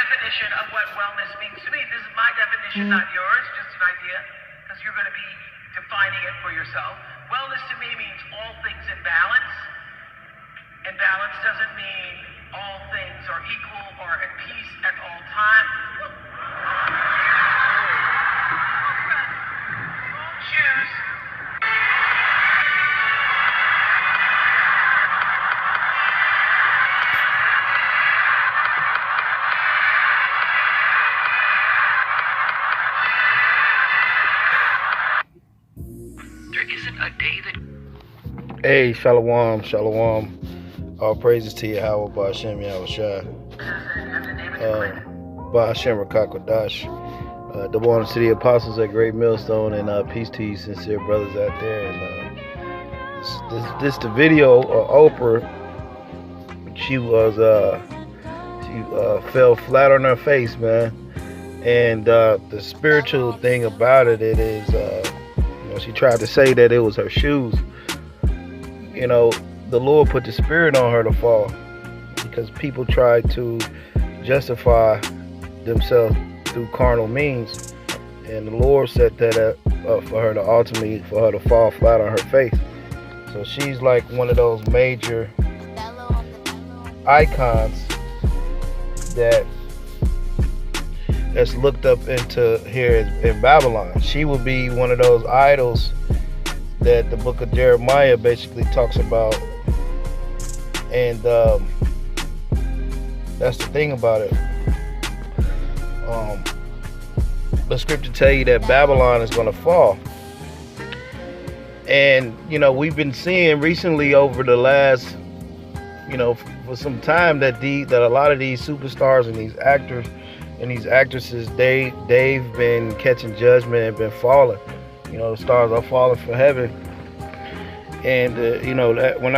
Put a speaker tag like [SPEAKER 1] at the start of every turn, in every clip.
[SPEAKER 1] definition of what wellness means to me. This is my definition, not yours, just an idea, because you're going to be defining it for yourself. Wellness to me means all things in balance, and balance doesn't mean all things are equal or at peace at all times. Choose. There isn't a day that.
[SPEAKER 2] Hey, shalom, shalom. All praises to Yahweh, Ba'ashem Yahushua. Ba'ashem Rakakwadash. The one to the apostles at Great Millstone, and peace to you, sincere brothers out there. And this the video of Oprah. She fell flat on her face, man. And the spiritual thing about it is, she tried to say that it was her shoes. The Lord put the spirit on her to fall because people try to justify themselves through carnal means, and the Lord set that up for her to ultimately for her to fall flat on her face. So she's like one of those major icons that's looked up into here in Babylon. She will be one of those idols that the book of Jeremiah basically talks about. And that's the thing about it. The scripture tell you that Babylon is going to fall. And, we've been seeing recently over the last, for some time that a lot of these superstars and these actors and these actresses, they've been catching judgment and been falling. The stars are falling for heaven. And that when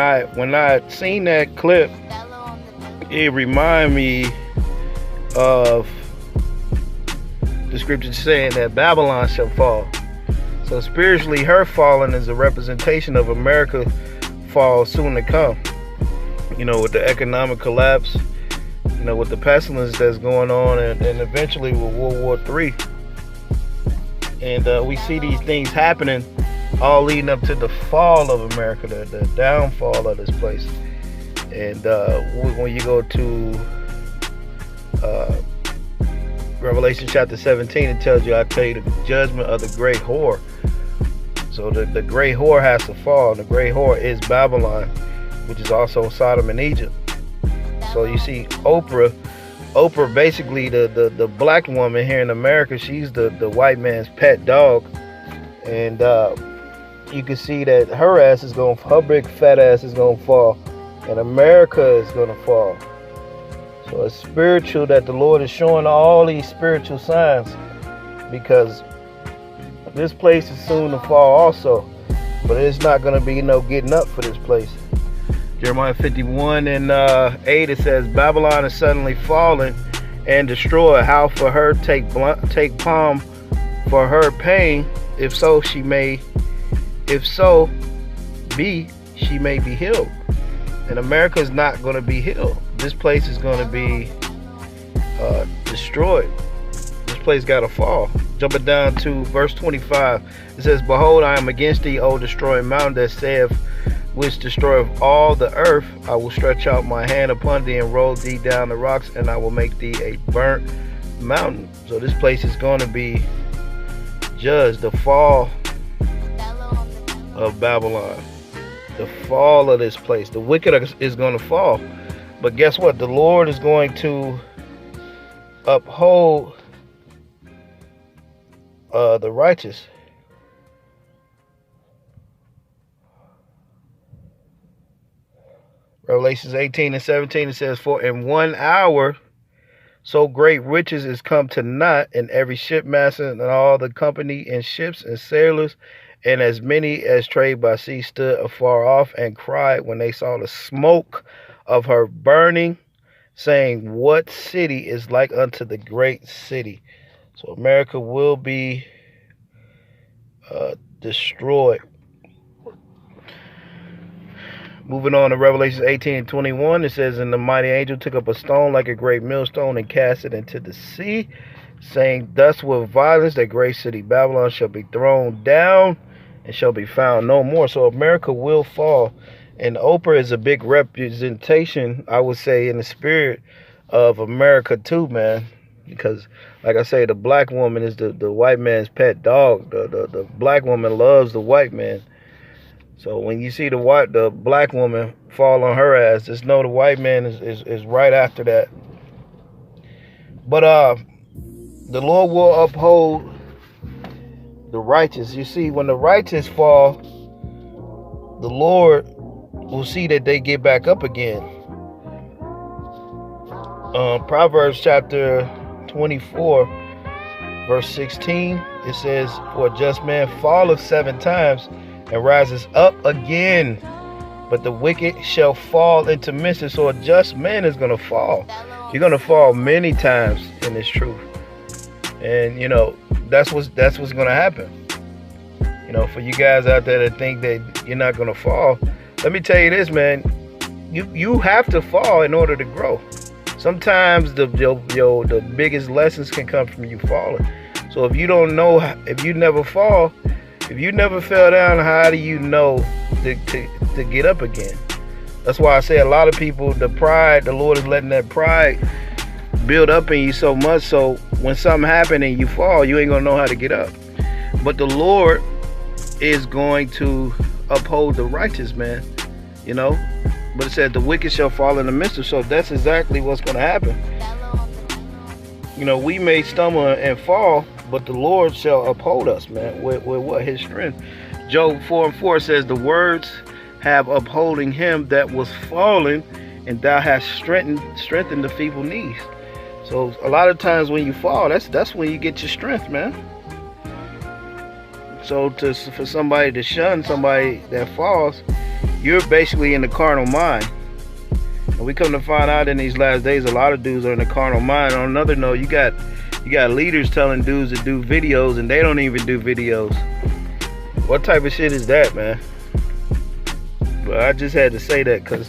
[SPEAKER 2] I seen that clip, it reminded me of the scripture saying that Babylon shall fall. So spiritually, her falling is a representation of America fall soon to come. With the economic collapse, with the pestilence that's going on, and eventually with World War III. And we see these things happening, all leading up to the fall of America, the downfall of this place. And when you go to Revelation chapter 17, it tells you, I tell you, the judgment of the great whore. So the great whore has to fall. The great whore is Babylon, which is also Sodom and Egypt. So you see Oprah basically the black woman here in America, she's the white man's pet dog. And you can see that her big fat ass is going to fall, and America is going to fall. So it's spiritual that the Lord is showing all these spiritual signs, because this place is soon to fall also, but it's not going to be no getting up for this place. Jeremiah 51 and 8, it says, Babylon is suddenly fallen and destroyed. How for her take palm for her pain, if so she may be healed. And America is not going to be healed. This place is going to be destroyed. This place got to fall. Jumping down to verse 25, it says, Behold, I am against thee, O destroying mountain, that saith, which destroyeth all the earth. I will stretch out my hand upon thee and roll thee down the rocks, and I will make thee a burnt mountain. So this place is going to be judged. The fall of Babylon, the fall of this place. The wicked is going to fall. But guess what? The Lord is going to uphold the righteous. Revelations 18 and 17, it says, For in 1 hour so great riches is come to naught, and every shipmaster and all the company and ships and sailors, and as many as trade by sea stood afar off and cried when they saw the smoke of her burning, saying, What city is like unto the great city? So America will be destroyed. Moving on to Revelation 18:21, it says, "And the mighty angel took up a stone like a great millstone and cast it into the sea, saying, Thus with violence that great city Babylon shall be thrown down and shall be found no more." So America will fall. And Oprah is a big representation, I would say, in the spirit of America too, man. Because, like I say, the black woman is the white man's pet dog. The black woman loves the white man. So when you see the black woman fall on her ass, just know the white man is right after that. But the Lord will uphold the righteous. You see, when the righteous fall, the Lord will see that they get back up again. Proverbs chapter 24, verse 16, it says, "For a just man falleth 7 times and rises up again, but the wicked shall fall into mischief." So a just man is going to fall. You're going to fall many times in this truth. And, you know, that's what's going to happen. You know, for you guys out there that think that you're not going to fall, let me tell you this, man. You have to fall in order to grow. Sometimes the biggest lessons can come from you falling. So if you don't know, if you never fall, if you never fell down, how do you know to get up again? That's why I say a lot of people, the Lord is letting that pride build up in you so much, so when something happens and you fall, you ain't gonna know how to get up. But the Lord is going to uphold the righteous, man. You know, but it said the wicked shall fall in the midst of. So that's exactly what's going to happen. You know, we may stumble and fall, but the Lord shall uphold us, man, with what? His strength. Job 4:4 says, "The words have upholding him that was fallen, and thou hast strengthened the feeble knees." So a lot of times when you fall, that's when you get your strength, man. So for somebody to shun somebody that falls, you're basically in the carnal mind. And we come to find out in these last days, a lot of dudes are in the carnal mind. On another note, you got leaders telling dudes to do videos, and they don't even do videos. What type of shit is that, man? But I just had to say that because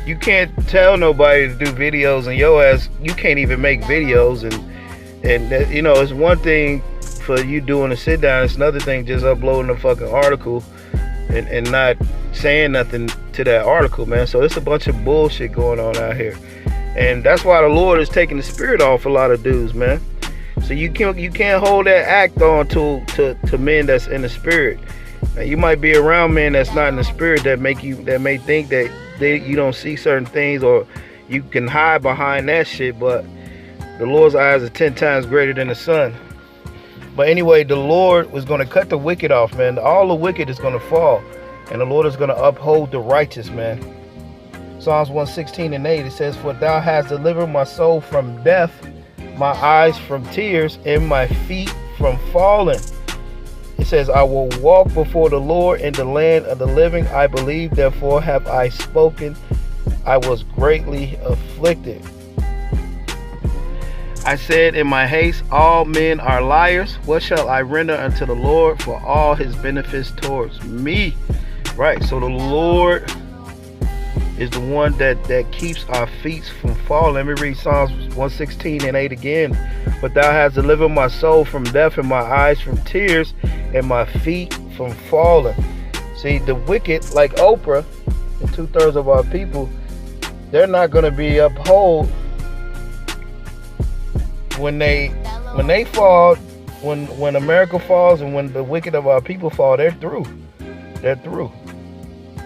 [SPEAKER 2] you can't tell nobody to do videos, and your ass, you can't even make videos. And that, you know, it's one thing for you doing a sit down. It's another thing just uploading a fucking article and not saying nothing to that article, man. So it's a bunch of bullshit going on out here, and that's why the Lord is taking the spirit off a lot of dudes, man. So you can't hold that act on to men that's in the spirit. Now, you might be around men that's not in the spirit that may think that you don't see certain things, or you can hide behind that shit, but the Lord's eyes are 10 times greater than the sun. But anyway, the Lord was going to cut the wicked off, man. All the wicked is going to fall, and the Lord is going to uphold the righteous, man. Psalms 116:8, it says, "For thou hast delivered my soul from death, my eyes from tears, and my feet from falling." It says, "I will walk before the Lord in the land of the living. I believe, therefore have I spoken. I was greatly afflicted. I said in my haste, all men are liars. What shall I render unto the Lord for all his benefits towards me?" Right, so the Lord is the one that keeps our feet from falling. Let me read Psalms 116:8 again. "But thou hast delivered my soul from death, and my eyes from tears, and my feet from falling." See, the wicked, like Oprah and 2/3 of our people, they're not going to be upheld when they fall. When America falls, and when the wicked of our people fall, they're through. They're through.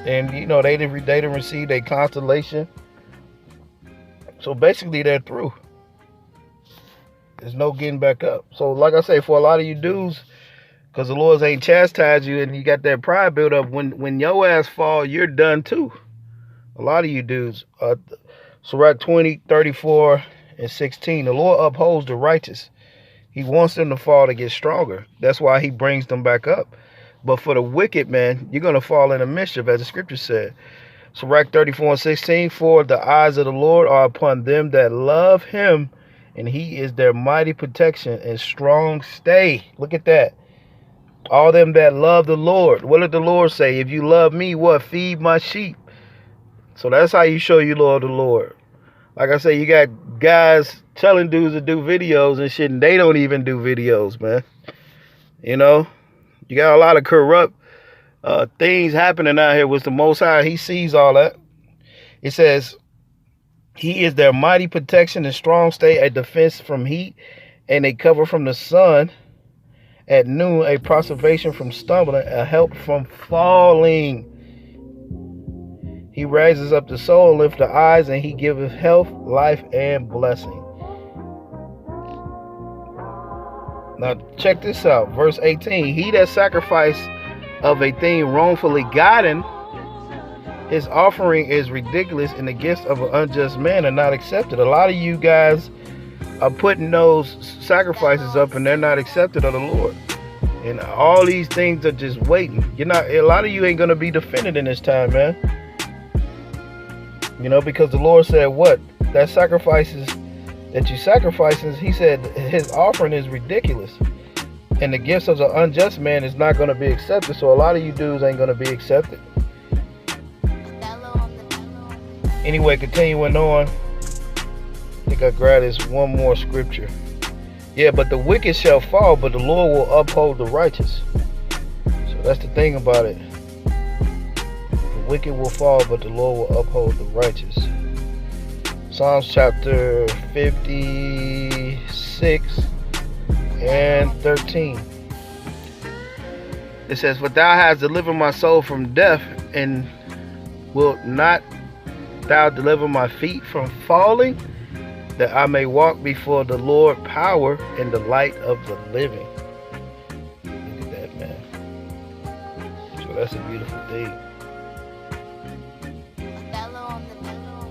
[SPEAKER 2] And you know, they didn't receive a constellation. So basically they're through. There's no getting back up. So like I say, for a lot of you dudes, because the Lord ain't chastised you and you got that pride built up, when your ass fall, you're done too. A lot of you dudes. Sirach 20:34-16. "The Lord upholds the righteous. He wants them to fall to get stronger. That's why he brings them back up. But for the wicked, man, you're going to fall into mischief, as the scripture said." Sirach 34:16. "For the eyes of the Lord are upon them that love him, and he is their mighty protection and strong stay." Look at that. All them that love the Lord. What did the Lord say? "If you love me, what? Feed my sheep." So that's how you show you love the Lord. Like I say, you got guys telling dudes to do videos and shit, and they don't even do videos, man. You know, you got a lot of corrupt things happening out here with the Most High. He sees all that. It says, He is their mighty protection and strong stay, a defense from heat, and a cover from the sun. At noon, a preservation from stumbling, a help from falling. He raises up the soul, lifts the eyes, and he giveth health, life, and blessing. Now, check this out. Verse 18. He that sacrifice of a thing wrongfully gotten, his offering is ridiculous, and the gifts of an unjust man are not accepted. A lot of you guys are putting those sacrifices up, and they're not accepted of the Lord. And all these things are just waiting. A lot of you ain't going to be defended in this time, man. You know, because the Lord said what? That sacrifices that you sacrifices, he said his offering is ridiculous. And the gifts of the unjust man is not going to be accepted. So a lot of you dudes ain't going to be accepted. Anyway, continuing on. I think I grabbed this one more scripture. Yeah, but the wicked shall fall, but the Lord will uphold the righteous. So that's the thing about it. The wicked will fall, but the Lord will uphold the righteous. Psalms chapter 56 and 13. It says, For thou hast delivered my soul from death, and wilt not thou deliver my feet from falling, that I may walk before the Lord power in the light of the living. Look at that, man. So that's a beautiful thing.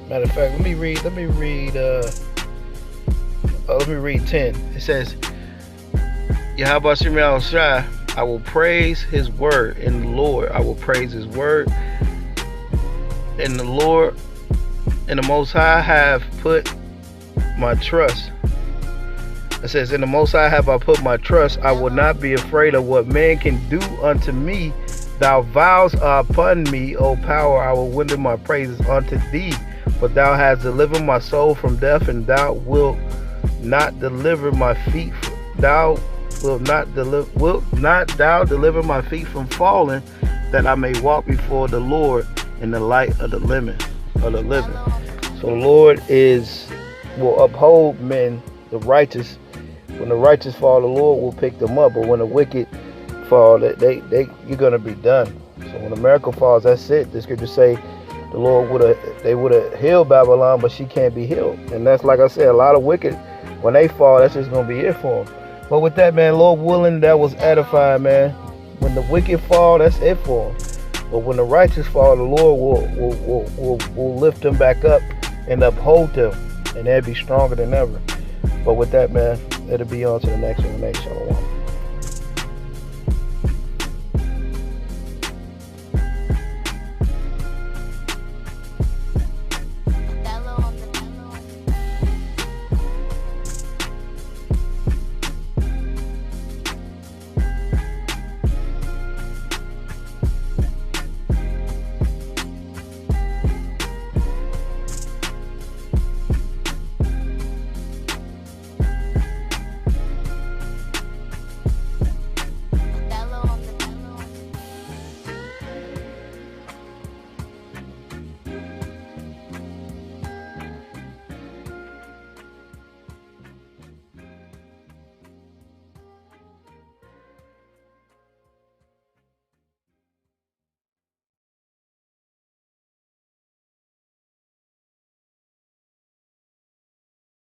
[SPEAKER 2] Matter of fact, let me read 10. It says, Yahweh Shemel Shai, I will praise his word in the Lord. I will praise his word in the Lord. And the Most High have put my trust. It says, In the Most High have I put my trust. I will not be afraid of what man can do unto me. Thou vows are upon me, O power. I will render my praises unto thee. For thou hast delivered my soul from death, and thou wilt not deliver my feet. Thou wilt not thou deliver my feet from falling, that I may walk before the Lord in the light of the living. So the Lord will uphold men, the righteous. When the righteous fall, the Lord will pick them up. But when the wicked fall, you're gonna be done. So when America falls, that's it. The scriptures say the Lord would have healed Babylon, but she can't be healed. And that's, like I said, a lot of wicked, when they fall, that's just gonna be it for them. But with that, man, Lord willing, that was edifying, man. When the wicked fall, that's it for them. But when the righteous fall, the Lord will lift them back up and uphold them, and they'll be stronger than ever. But with that, man, it'll be on to the next one. Shalom.